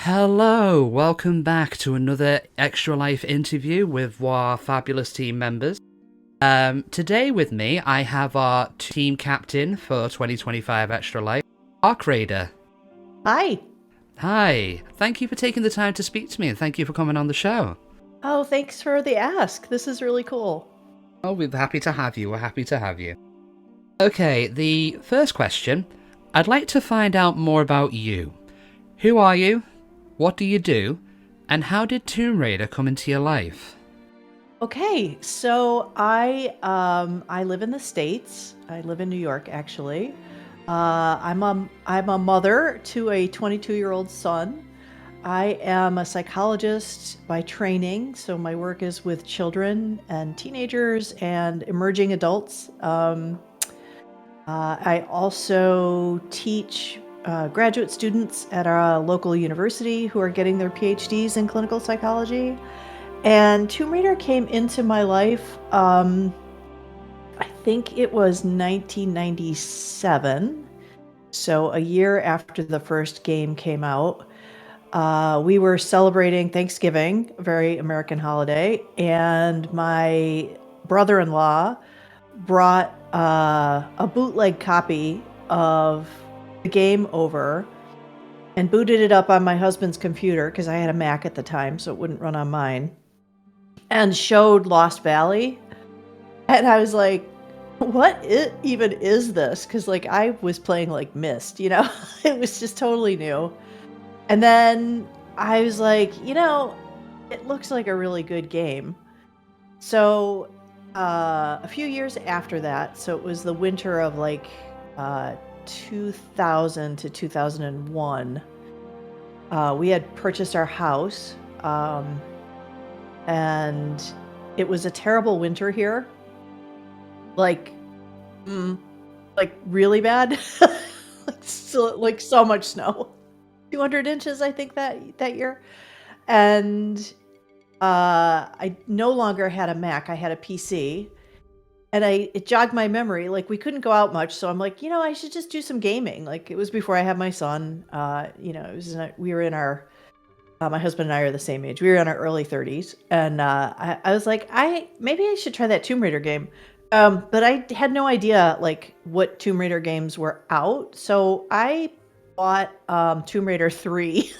Hello, welcome back to another Extra Life interview with our fabulous team members. Today with me, I have our team captain for 2025 Extra Life, ArkRaider. Hi. Hi, thank you for taking the time to speak to me and thank you for coming on the show. Oh, thanks for the ask. This is really cool. Oh, we're happy to have you, Okay, the first question, I'd like to find out more about you. Who are you? What do you do? And how did Tomb Raider come into your life? Okay, so I live in the States. I live in New York, actually. I'm a mother to a 22-year-old son. I am a psychologist by training, so my work is with children and teenagers and emerging adults. I also teach graduate students at our local university who are getting their PhDs in clinical psychology. And Tomb Raider came into my life, I think it was 1997. So a year after the first game came out. We were celebrating Thanksgiving, a very American holiday, and my brother-in-law brought a bootleg copy of the game over and booted it up on my husband's computer because I had a Mac at the time, so it wouldn't run on mine, and showed Lost Valley. And I was like, what even is this? Because like I was playing like Myst, it was just totally new. And then I was like, it looks like a really good game. So a few years after that, so it was the winter of like 2000 to 2001, we had purchased our house, and it was a terrible winter here, like really bad. like so much snow, 200 inches I think that year. And I no longer had a Mac, I had a PC. And it jogged my memory, like we couldn't go out much, so I'm like, I should just do some gaming. Like it was before I had my son. We were in our my husband and I are the same age. We were in our early 30s, and I was like, maybe I should try that Tomb Raider game. But I had no idea like what Tomb Raider games were out, so I bought Tomb Raider 3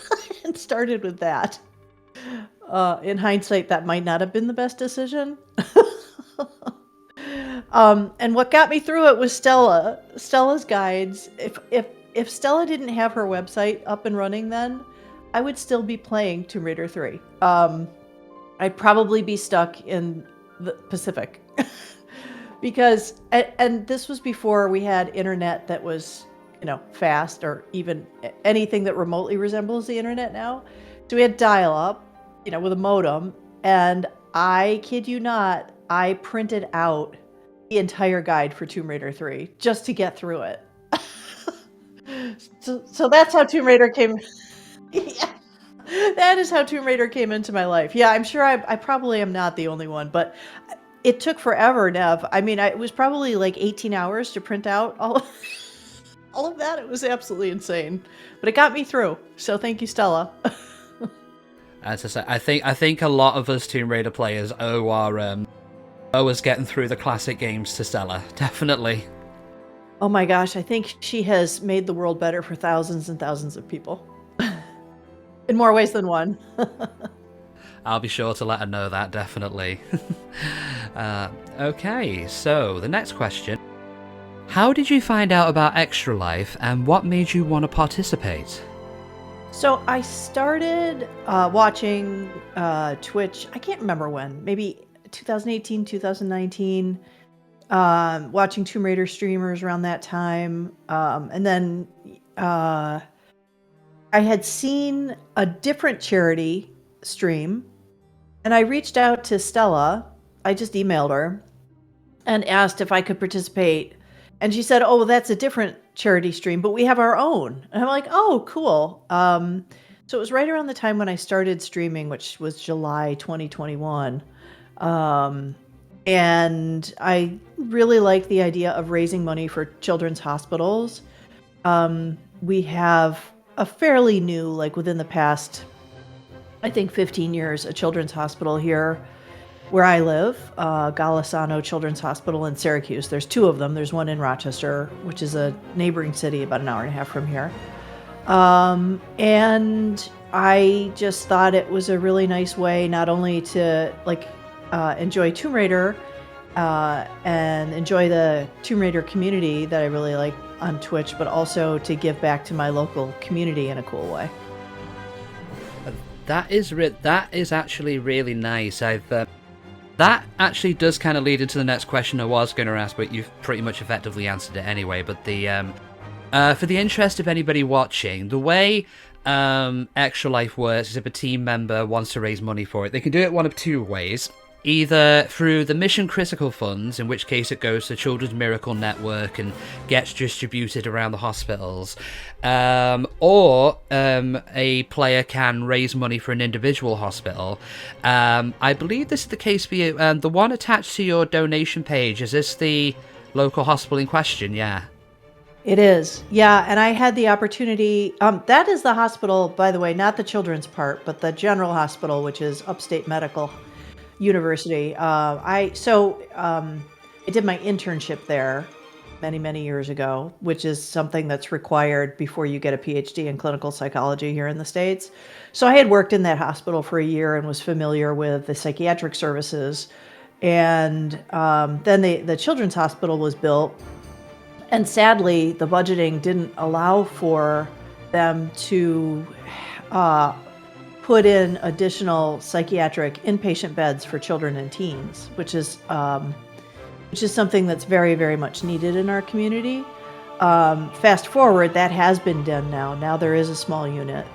and started with that. In hindsight, that might not have been the best decision. And what got me through it was Stella's guides. If Stella didn't have her website up and running then, I would still be playing Tomb Raider 3. I'd probably be stuck in the Pacific. Because, and this was before we had internet that was, fast, or even anything that remotely resembles the internet now. So we had dial-up, with a modem, and I kid you not, I printed out the entire guide for Tomb Raider 3 just to get through it. So that's how Tomb Raider came. Yeah, that is how Tomb Raider came into my life. Yeah, I'm sure I probably am not the only one, but it took forever, Nev. I mean, it was probably like 18 hours to print out all of that. It was absolutely insane, but it got me through. So thank you, Stella. As I say, I think a lot of us Tomb Raider players owe us getting through the classic games to Stella, definitely. Oh my gosh, I think she has made the world better for thousands and thousands of people. In more ways than one. I'll be sure to let her know that, definitely. Okay, so the next question. How did you find out about Extra Life and what made you want to participate? So I started watching Twitch, I can't remember when, maybe 2018, 2019, watching Tomb Raider streamers around that time. And then I had seen a different charity stream, and I reached out to Stella. I just emailed her and asked if I could participate. And she said, oh, well, that's a different charity stream, but we have our own. And I'm like, oh, cool. So it was right around the time when I started streaming, which was July 2021. Um, and I really like the idea of raising money for children's hospitals. We have a fairly new, like within the past, I think 15 years, a children's hospital here where I live, Golisano Children's Hospital in Syracuse. There's two of them. There's one in Rochester, which is a neighboring city about an hour and a half from here. And I just thought it was a really nice way not only to enjoy Tomb Raider and enjoy the Tomb Raider community that I really like on Twitch, but also to give back to my local community in a cool way. That is actually really nice. That actually does kind of lead into the next question I was going to ask, but you've pretty much effectively answered it anyway. But for the interest of anybody watching, the way Extra Life works is if a team member wants to raise money for it, they can do it one of two ways. Either through the Mission Critical Funds, in which case it goes to Children's Miracle Network and gets distributed around the hospitals, or a player can raise money for an individual hospital. I believe this is the case for you. The one attached to your donation page, is this the local hospital in question? Yeah. It is. Yeah, and I had the opportunity, that is the hospital, by the way, not the children's part, but the general hospital, which is Upstate Medical University. I did my internship there many years ago, which is something that's required before you get a PhD in clinical psychology here in the States. So I had worked in that hospital for a year and was familiar with the psychiatric services. And then the children's hospital was built. And sadly, the budgeting didn't allow for them to put in additional psychiatric inpatient beds for children and teens, which is something that's very much needed in our community. Fast forward, that has been done now. Now there is a small unit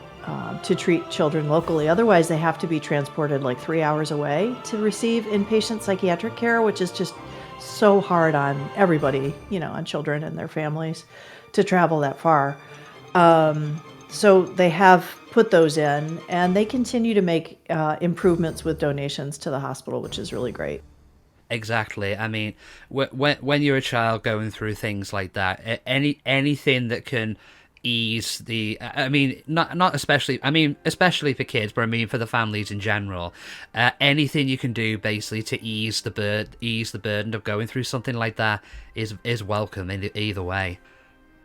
to treat children locally. Otherwise, they have to be transported like 3 hours away to receive inpatient psychiatric care, which is just so hard on everybody, on children and their families to travel that far. So they have put those in, and they continue to make improvements with donations to the hospital, which is really great. Exactly. I mean, when you're a child going through things like that, anything that can ease the, I mean, not especially, I mean, especially for kids, but I mean for the families in general, anything you can do basically to ease the burden of going through something like that is welcome in either way.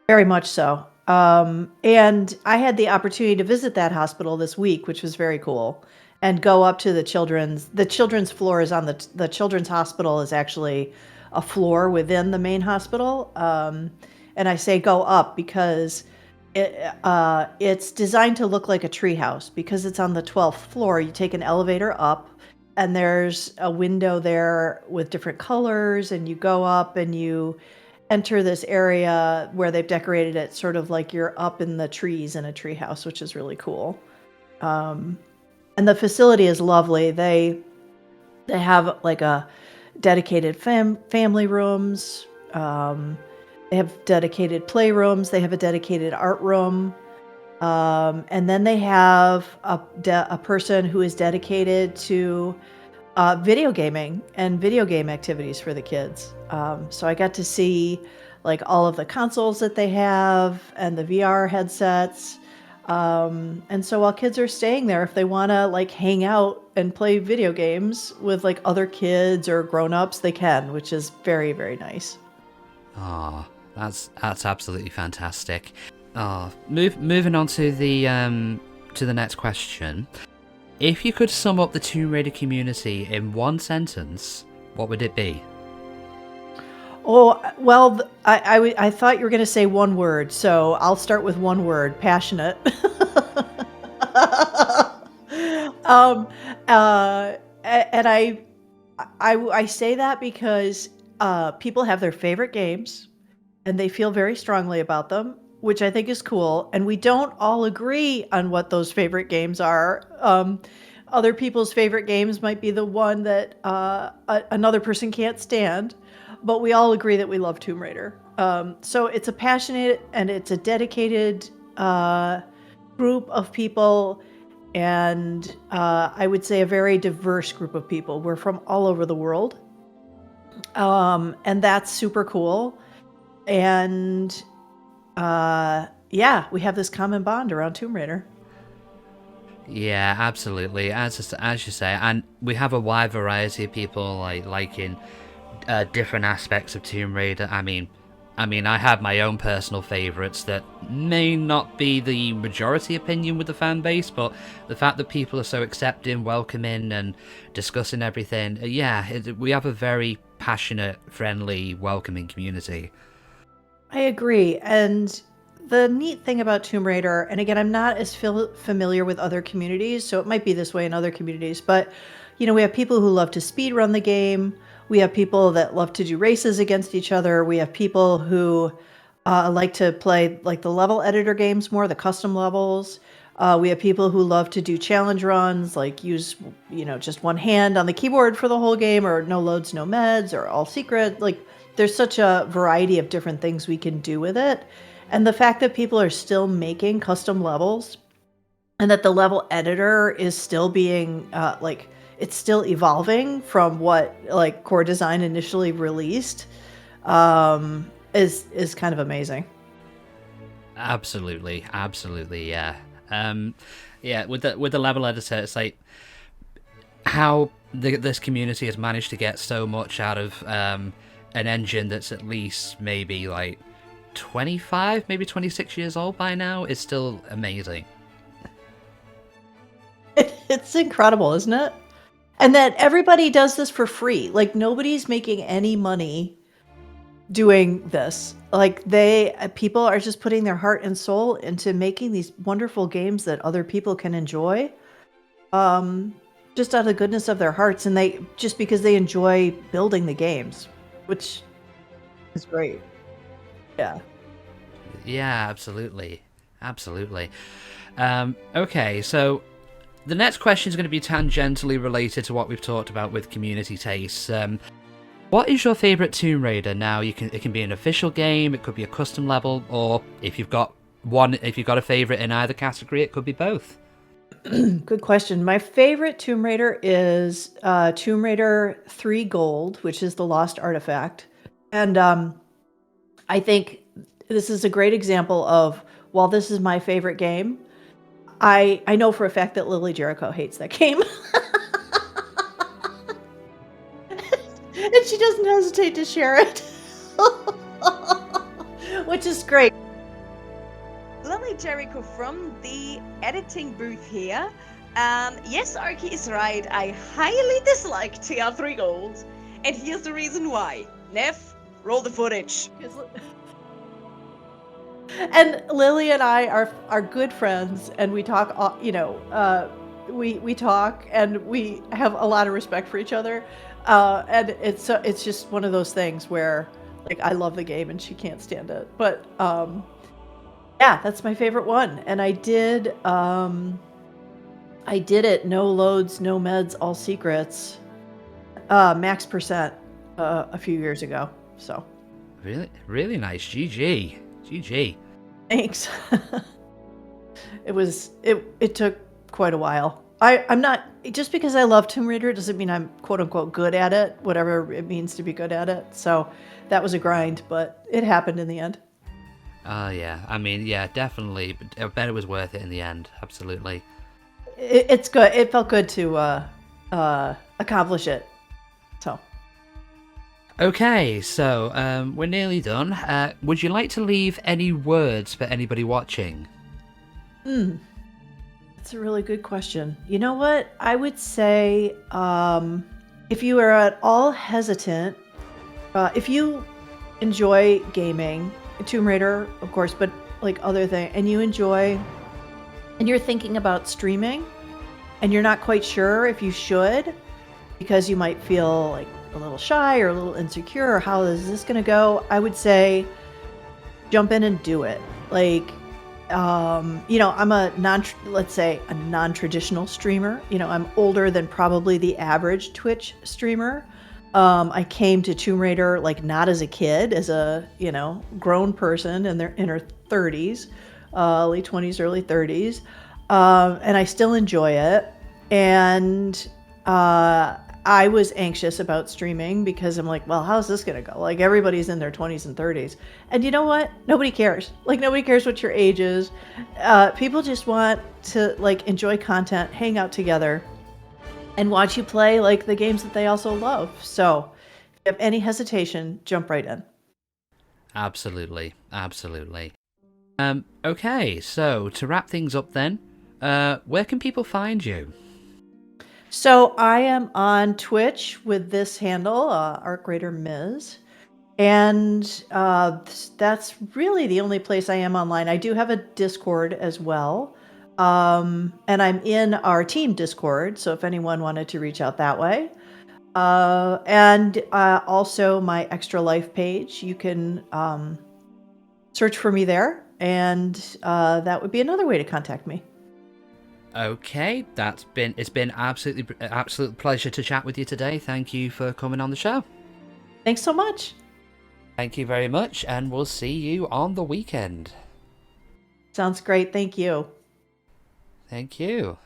Very much so. And I had the opportunity to visit that hospital this week, which was very cool, and go up to the children's floor is on the children's hospital is actually a floor within the main hospital. And I say go up because it's designed to look like a treehouse because it's on the 12th floor. You take an elevator up and there's a window there with different colors, and you go up and you enter this area where they've decorated it sort of like you're up in the trees in a treehouse, which is really cool. And the facility is lovely. They have like a dedicated family rooms. They have dedicated playrooms. They have a dedicated art room. And then they have a person who is dedicated to video gaming and video game activities for the kids. So I got to see like all of the consoles that they have and the VR headsets. And so while kids are staying there, if they want to like hang out and play video games with like other kids or grown-ups, they can, which is very nice. Ah, that's absolutely fantastic. Moving on to the next question. If you could sum up the Tomb Raider community in one sentence, what would it be? Oh, well, I thought you were going to say one word, so I'll start with one word: passionate. And I say that because people have their favorite games, and they feel very strongly about them, which I think is cool. And we don't all agree on what those favorite games are. Other people's favorite games might be the one that another person can't stand. But we all agree that we love Tomb Raider. So it's a passionate and it's a dedicated group of people, and I would say a very diverse group of people. We're from all over the world, and that's super cool. And yeah, we have this common bond around Tomb Raider. Yeah, absolutely. As you say, and we have a wide variety of people liking different aspects of Tomb Raider. I mean, I have my own personal favourites that may not be the majority opinion with the fan base, but the fact that people are so accepting, welcoming, and discussing everything, we have a very passionate, friendly, welcoming community. I agree. And the neat thing about Tomb Raider, and again, I'm not as familiar with other communities, so it might be this way in other communities, but we have people who love to speed run the game. We have people that love to do races against each other. We have people who like to play like the level editor games more, the custom levels. We have people who love to do challenge runs, like use just one hand on the keyboard for the whole game, or no loads, no meds, or all secret. Like there's such a variety of different things we can do with it. And the fact that people are still making custom levels, and that the level editor is still being it's still evolving from what like core design initially released, is kind of amazing. Absolutely, yeah. Yeah, with the level editor, it's like how this community has managed to get so much out of an engine that's at least maybe like 25, maybe 26 years old by now is still amazing. It's incredible, isn't it? And that everybody does this for free. Like nobody's making any money doing this. Like people are just putting their heart and soul into making these wonderful games that other people can enjoy, just out of the goodness of their hearts, and because they enjoy building the games, which is great. Yeah. Yeah, absolutely. Okay, so the next question is going to be tangentially related to what we've talked about with community tastes. What is your favourite Tomb Raider? Now, it can be an official game, it could be a custom level, or if you've got a favourite in either category, it could be both. Good question. My favorite Tomb Raider is Tomb Raider 3 Gold, which is the Lost Artifact. And I think this is a great example of, while this is my favorite game, I know for a fact that Lilly Jericho hates that game. And she doesn't hesitate to share it. Which is great. Lilly Jericho from the editing booth here. Yes, Arky is right. I highly dislike TR3 Gold. And here's the reason why. Nev, roll the footage. And Lily and I are good friends, and we talk, we talk, and we have a lot of respect for each other. And it's just one of those things where, like, I love the game and she can't stand it. But yeah, that's my favorite one. And I did it no loads, no meds, all secrets, max percent a few years ago. So really nice. GG. Thanks. It took quite a while. I'm not, just because I love Tomb Raider doesn't mean I'm quote unquote good at it, whatever it means to be good at it. So that was a grind, but it happened in the end. Yeah. I mean, yeah, definitely. But I bet it was worth it in the end. Absolutely. It's good. It felt good to accomplish it. So. Okay, so we're nearly done. Would you like to leave any words for anybody watching? That's a really good question. You know what? I would say if you are at all hesitant, if you enjoy gaming, Tomb Raider, of course, but like other things, and you're thinking about streaming, and you're not quite sure if you should, because you might feel like a little shy or a little insecure, or how is this going to go? I would say jump in and do it. Like, I'm a non-traditional streamer. I'm older than probably the average Twitch streamer. I came to Tomb Raider like not as a kid, as a grown person in her 30s. late 20s, early 30s. And I still enjoy it. And I was anxious about streaming because I'm like, well, how's this going to go? Like, everybody's in their 20s and 30s. And you know what? Nobody cares. Like, nobody cares what your age is. People just want to, like, enjoy content, hang out together, and watch you play, like, the games that they also love. So if you have any hesitation, jump right in. Absolutely. Absolutely. Okay, so to wrap things up then, where can people find you? So I am on Twitch with this handle, ArkRaiderMs. And that's really the only place I am online. I do have a Discord as well. And I'm in our team Discord, so if anyone wanted to reach out that way. And also my Extra Life page, you can search for me there, and that would be another way to contact me. Okay, it's been absolute pleasure to chat with you today. Thank you for coming on the show. Thanks so much. Thank you very much, and we'll see you on the weekend. Sounds great. Thank you. Thank you.